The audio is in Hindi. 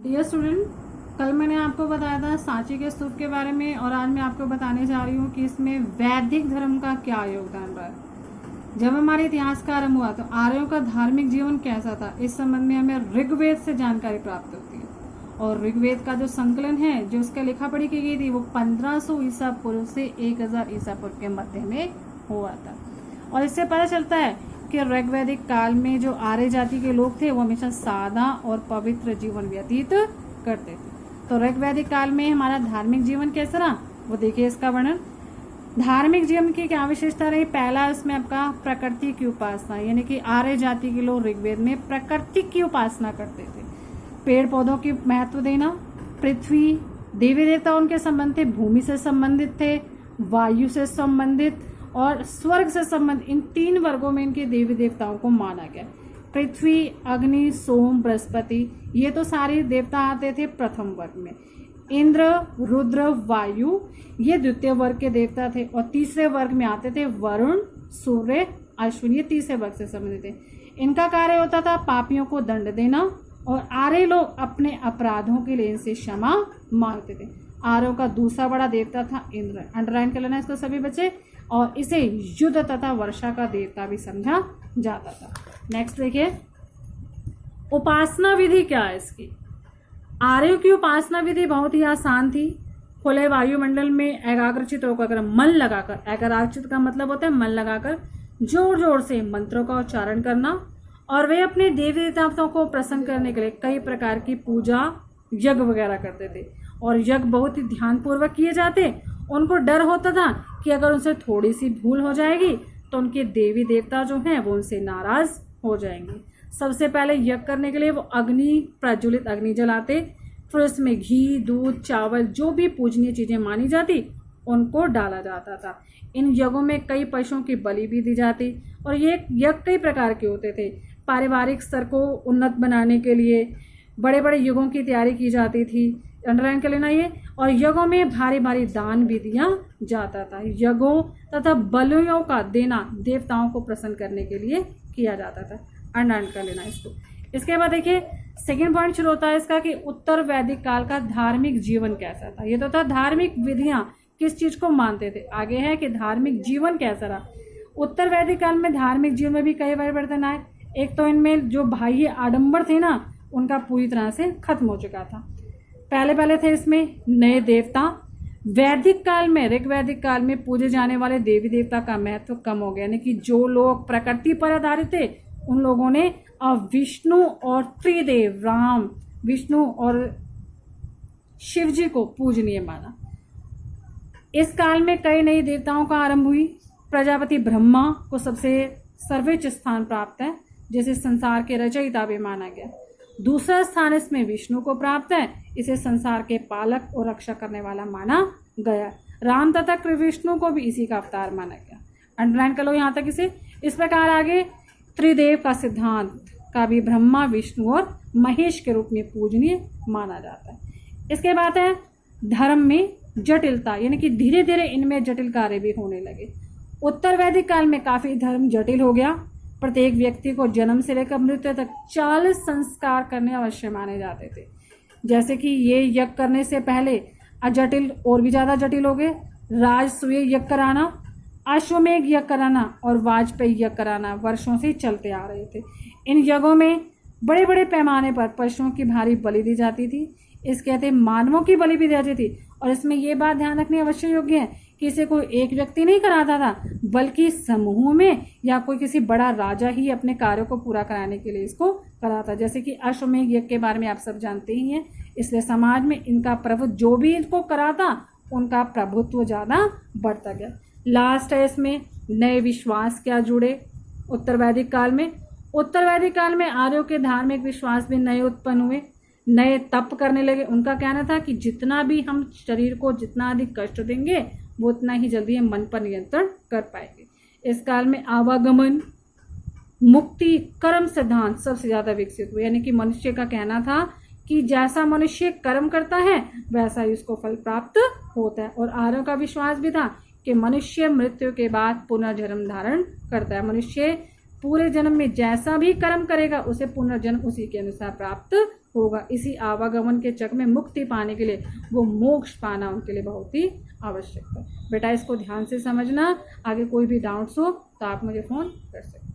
डियर स्टूडेंट, कल मैंने आपको बताया था सांची के स्तूप के बारे में और आज मैं आपको बताने जा रही हूँ कि इसमें वैदिक धर्म का क्या योगदान रहा है। जब हमारे इतिहास का आरंभ हुआ तो आर्यों का धार्मिक जीवन कैसा था, इस संबंध में हमें ऋग्वेद से जानकारी प्राप्त होती है। और ऋग्वेद का जो संकलन है, जो उसका लिखा पढ़ी की गई थी, वो 1500 ईसा पूर्व से 1000 ईसा पूर्व के मध्य में हुआ था। और इससे पता चलता है कि ऋग्वैदिक काल में जो आर्य जाति के लोग थे वो हमेशा सादा और पवित्र जीवन व्यतीत करते थे। तो ऋग्वैदिक काल में हमारा धार्मिक जीवन कैसा रहा, वो देखिए इसका वर्णन। धार्मिक जीवन की क्या विशेषता रही? पहला इसमें आपका प्रकृति की उपासना, यानी कि आर्य जाति के लोग ऋग्वेद में प्रकृति की उपासना करते थे। पेड़ पौधों की महत्व देना, पृथ्वी, देवी देवता उनके संबंध थे, भूमि से संबंधित थे, वायु से संबंधित और स्वर्ग से संबंधित, इन 3 वर्गों में इनके देवी देवताओं को माना गया। पृथ्वी, अग्नि, सोम, बृहस्पति, ये तो सारे देवता आते थे प्रथम वर्ग में। इंद्र, रुद्र, वायु, ये द्वितीय वर्ग के देवता थे। और तीसरे वर्ग में आते थे वरुण, सूर्य, अश्विन, ये तीसरे वर्ग से संबंधित थे। इनका कार्य होता था पापियों को दंड देना और आर्य लोग अपने अपराधों के लिए इनसे क्षमा मांगते थे। आर्यों का दूसरा बड़ा देवता था इंद्र, अंडरलाइन कर लेना इसको सभी बच्चे। और इसे युद्ध तथा वर्षा का देवता भी समझा जाता था। नेक्स्ट देखिए, उपासना विधि क्या है इसकी। आर्यों की उपासना विधि बहुत ही आसान थी। खुले वायुमंडल में एकाग्रचित होकर, मन लगाकर, एकाग्रचित का मतलब होता है मन लगाकर जोर जोर से मंत्रों का उच्चारण करना। और वे अपने देवी देवताओं को प्रसन्न करने के लिए कई प्रकार की पूजा, यज्ञ वगैरह करते थे। और यज्ञ बहुत ही ध्यानपूर्वक किए जाते। उनको डर होता था कि अगर उनसे थोड़ी सी भूल हो जाएगी तो उनके देवी देवता जो हैं वो उनसे नाराज हो जाएंगे। सबसे पहले यज्ञ करने के लिए वो प्रज्वलित अग्नि जलाते, फिर उसमें घी, दूध, चावल, जो भी पूजनीय चीजें मानी जाती उनको डाला जाता था। इन यज्ञों में कई पशुओं की बलि भी दी जाती। और ये यज्ञ कई प्रकार के होते थे। पारिवारिक स्तर को उन्नत बनाने के लिए बड़े बड़े यज्ञों की तैयारी की जाती थी, अंडरलाइन कर लेना ये। और यज्ञों में भारी भारी दान भी दिया जाता था। यज्ञों तथा बलियों का देना देवताओं को प्रसन्न करने के लिए किया जाता था, अंडरलाइन कर लेना इसको। इसके बाद देखिए सेकंड पॉइंट शुरू होता है इसका कि उत्तर वैदिक काल का धार्मिक जीवन कैसा था। ये तो था धार्मिक विधियां किस चीज को मानते थे, आगे है कि धार्मिक जीवन कैसा रहा। उत्तर वैदिक काल में धार्मिक जीवन में भी कई परिवर्तन आए। एक तो इनमें जो बाह्य आडंबर थे ना, उनका पूरी तरह से खत्म हो चुका था। पहले थे इसमें नए देवता। वैदिक काल में, ऋग्वैदिक काल में पूजे जाने वाले देवी देवता का महत्व कम हो गया, यानी कि जो लोग प्रकृति पर आधारित थे उन लोगों ने अब विष्णु और त्रिदेव, राम, विष्णु और शिव जी को पूजनीय माना। इस काल में कई नई देवताओं का आरंभ हुई। प्रजापति ब्रह्मा को सबसे सर्वोच्च स्थान प्राप्त है, जैसे संसार के रचयिता भी माना गया। दूसरा स्थान इसमें विष्णु को प्राप्त है, इसे संसार के पालक और रक्षा करने वाला माना गया। राम तथा विष्णु को भी इसी का अवतार माना गया, अंडरलाइन कर लो यहाँ तक इसे। इस प्रकार आगे त्रिदेव का सिद्धांत का भी ब्रह्मा, विष्णु और महेश के रूप में पूजनीय माना जाता है। इसके बाद है धर्म में जटिलता, यानी कि धीरे धीरे इनमें जटिल कार्य भी होने लगे। उत्तर वैदिक काल में काफी धर्म जटिल हो गया। प्रत्येक व्यक्ति को जन्म से लेकर मृत्यु तक 40 संस्कार करने अवश्य माने जाते थे। जैसे कि ये यज्ञ करने से पहले अजटिल और भी ज्यादा जटिल हो गए। राजसूय यज्ञ कराना, अश्वमेघ यज्ञ कराना और वाजपेयी यज्ञ कराना वर्षों से चलते आ रहे थे। इन यज्ञों में बड़े बड़े पैमाने पर पशुओं की भारी बलि दी जाती थी। इसके कहते मानवों की बलि भी दी जाती थी। और इसमें यह बात ध्यान रखनी अवश्य योग्य है कि इसे कोई एक व्यक्ति नहीं कराता था, बल्कि समूह में या कोई किसी बड़ा राजा ही अपने कार्यों को पूरा कराने के लिए इसको कराता। जैसे कि अश्वमेघ यज्ञ के बारे में आप सब जानते ही हैं। इसलिए समाज में इनका प्रभुत्व, जो भी इनको कराता उनका प्रभुत्व ज्यादा बढ़ता गया। लास्ट है इसमें नए विश्वास क्या जुड़े उत्तर वैदिक काल में। उत्तर वैदिक काल में आर्यों के धार्मिक विश्वास भी नए उत्पन्न हुए। नए तप करने लगे। उनका कहना था कि जितना भी हम शरीर को जितना अधिक कष्ट देंगे वो उतना ही जल्दी हम मन पर नियंत्रण कर पाएंगे। इस काल में आवागमन, मुक्ति, कर्म सिद्धांत सबसे ज्यादा विकसित हुए, यानी कि मनुष्य का कहना था कि जैसा मनुष्य कर्म करता है वैसा ही उसको फल प्राप्त होता है। और आर्यों का विश्वास भी था कि मनुष्य मृत्यु के बाद पुनर्जन्म धारण करता है। मनुष्य पूरे जन्म में जैसा भी कर्म करेगा उसे पुनर्जन्म उसी के अनुसार प्राप्त होगा। इसी आवागमन के चक्र में मुक्ति पाने के लिए, वो मोक्ष पाना उनके लिए बहुत ही आवश्यक है। बेटा इसको ध्यान से समझना। आगे कोई भी डाउट्स हो तो आप मुझे फ़ोन कर सकते हैं।